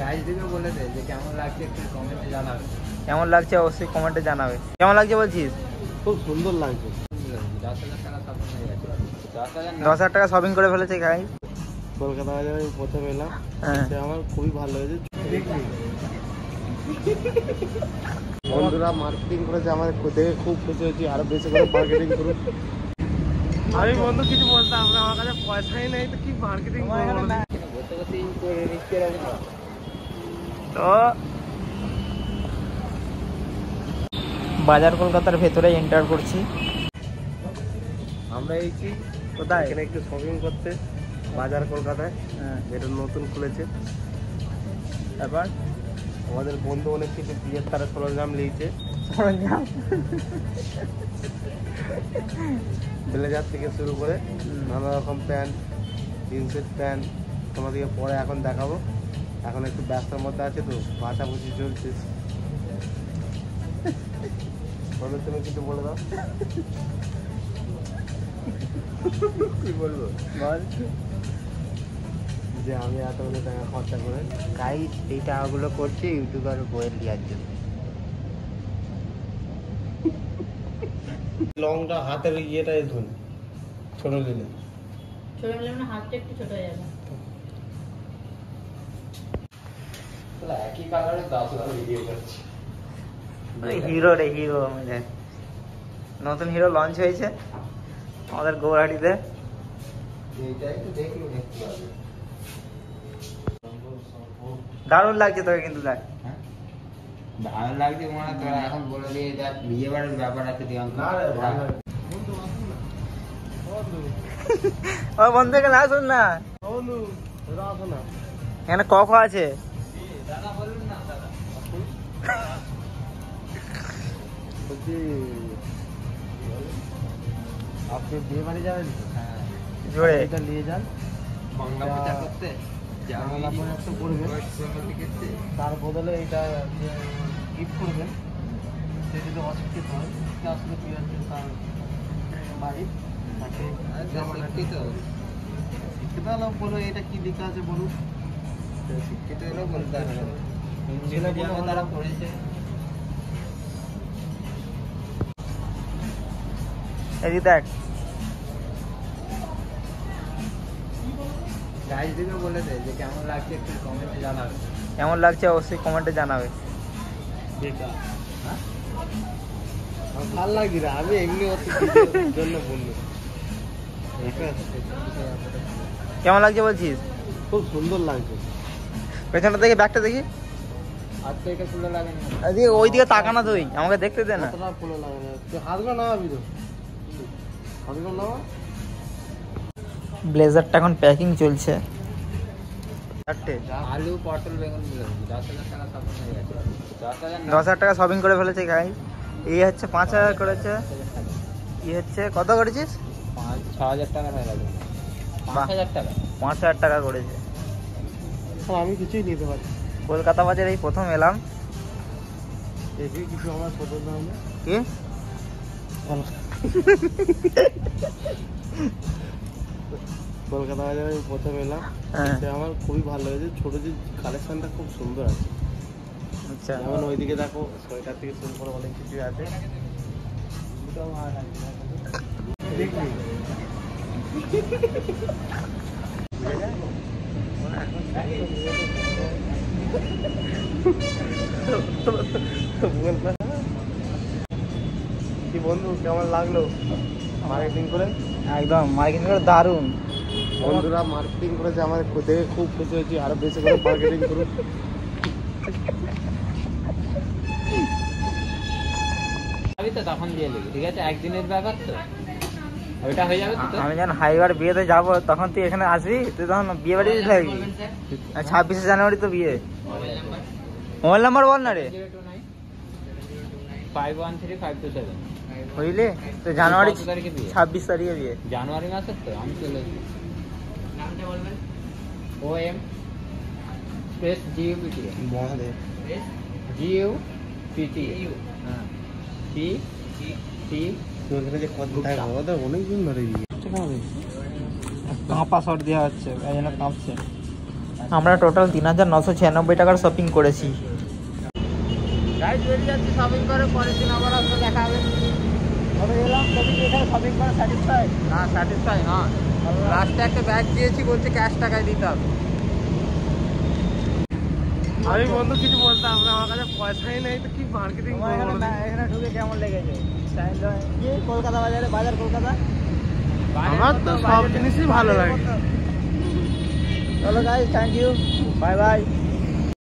Guys দিকে বলে দে যে কেমন লাগছে একটু কমেন্টে জানাবে। কেমন লাগছে অবশ্যই কমেন্টে জানাবে। কেমন লাগছে বলছিস? খুব সুন্দর লাগছে। 10,000 টাকা শপিং হয়ে গেছে। 10,000 টাকা শপিং করে ফেলেছে গাইজ। কলকাতা বাজারে আমি প্রথম এলাম, আমার খুবই ভালো লেগেছে। বন্ধুরা মার্কেটিং করেছে, আমাদের দেখে খুব খুশি হয়েছি, আরো বেশি করে মার্কেটিং করুন। আমি বন্ধু কিছু বলতাম না, আমার কাছে পয়সাই নেই তো কি মার্কেটিং করবো। তো বাজার কলকাতার ভেতরে এন্টার করছি। আমরা এইছি কোথায়? এখানে একটু শপিং করতে, বাজার কলকাতায়। এটা নতুন খুলেছে। তারপর আমাদের বন্ধু অনেক কিছু বিয়ের তারা সরঞ্জাম নিয়েছে। সরঞ্জাম ব্লেজার থেকে শুরু করে নানা রকম প্যান্ট, জিন্সের প্যান্ট তোমাদেরকে পরে এখন দেখাবো। এখন একটু ব্যস্তার মধ্যে আছে তো, বাছাবুছি চলছে। বলো, তুমি কিছু বলে দাও। কি বলবো বল? যে আমি এতগুলো টাকা খরচা করে গাইজ এই টাকাগুলো করছে ইউটিউবার বইয়ের দেওয়ার জন্য। লংটা হাতের ইয়েটা ধুন ছোট দিলে, ছোট হলে মানে হাতটা একটু ছোট হয়ে যাবে। একই কালারে 10 ভিডিও করছি। হিরো রে হিরো, আমাদের নতুন হিরো লঞ্চ হয়েছে আমাদের গৌহাটিতে। এইটা একটু দেখলো দেখতে পাবে। দারুণ লাগছে তোকে কিন্তু দেখ। ভালো লাগছে মনে হয়। তোরা এখন বলে দিয়ে দেখ বিয়ে বাড়ির ব্যাপার আছে ও বন্ধু এখানে আসুন না, এখানে কক আছে। আপনি বিয়ে বাড়ি যাবেন? হ্যাঁ জোরে এটা নিয়ে যান বাংলা প্রচার করতে তার বদলে এটা গিফট করবেন। সে যদি অশিক্ষিত হয়, আসলে কি হচ্ছে তার বাড়ি তাকে শিক্ষিত হলেও বলো এটা কি লেখা আছে বলুন। শিক্ষিত হলেও বলতে হবে তারা পড়েছে। এই দেখ গাইজ দিকে বলে দে যে কেমন লাগছে একটু কমেন্টে জানাবে। কেমন লাগছে অবশ্যই কমেন্টে জানাবে। ভাল লাগি না, আমি এমনি জন্য বললো। কেমন লাগছে বলছিস? খুব সুন্দর লাগছে। পেছনটা দেখি, ব্যাগটা দেখি। আজকে এটা ফুলে লাগে না, এদিকে ওইদিকে তাকানা তুই, আমাকে দেখতে দে না। কতটা ফুলে লাগে না। তুই হাতগুলো নামাবি তো, হাতগুলো নামা। ব্লেজারটা এখন প্যাকিং চলছে। চারটে আলু পটল বেগুন 10,000 টাকা শপিং হয়ে গেছে। 10,000 টাকা শপিং করে ফেলেছে গাই। এই হচ্ছে 5,000 করেছে। কি হচ্ছে কত করেছিস? 6,000 টাকা হয়ে গেছে। 5,000 টাকা 5,000 টাকা করেছে। আমি কিছুই নিতে পারি। কলকাতা বাজারে এই প্রথম এলাম। দেখি কিছু আমার পছন্দ হবে কি কলকাতা বাজারে আমি প্রথম এলাম, আমার খুবই ভালো লেগেছে। ছোট যে কালেকশনটা খুব সুন্দর আছে। আচ্ছা যেমন ওইদিকে দেখো সোয়েটার থেকে শুরু করে অনেক কিছু আছে। দেখবি কি বন্ধু, কেমন লাগলো মার্কেটিং করে? একদম মার্কেটিং করে দারুণ। বন্ধুরা মার্কেটিং করেছে, আমাদের দেখে খুব খুশি হয়েছি, আরো বেশি করে মার্কেটিং করুন। তো তখন দিয়ে দেবে, ঠিক আছে? একদিনের ব্যাপার তো, ওইটা হয়ে যাবে তো। আমি যখন হাইবার বিয়েতে যাবো তখন তুই এখানে আসবি, তুই তখন বিয়ে বাড়িতে থাকবি। 26শে জানুয়ারি তো বিয়ে। মোবাইল নাম্বার বল না রে। 513527 বুঝলি তো, জানুয়ারি 26 তারিখে বিয়ে। 26 তারিখে বিয়ে। জানুয়ারি মাসের তো। আমি চলে যাবো। নামটা বলবেন? OM space GUPT Mahadev GUPT হ্যাঁ PT। যে কথায় আমাদের অনেকদিন ধরে বিয়ে কাঁপা শট দেওয়া হচ্ছে, এই জন্য কাঁপছে। আমরা টোটাল 3996 টাকার শপিং করেছি। গাইজ বেরিয়ে যাচ্ছি শপিং করে, পরের দিন আবার আসলে দেখা হবে। তবে এলাম, তবে কি এখানে শপিং করে স্যাটিসফাই? না স্যাটিসফাই না, লাস্টে একটা ব্যাগ দিয়েছি, বলছে ক্যাশ টাকায় দিতে হবে। আমি বন্ধু কিছু বলতাম না, আমার কাছে পয়সাই নেই তো কি মার্কেটিং করবো। এখানে ঢুকে কেমন লেগেছে? কি কলকাতা বাজারে, বাজার কলকাতা? আমার তো সব জিনিসই ভালো লাগে। চলো guys, thank you, bye by.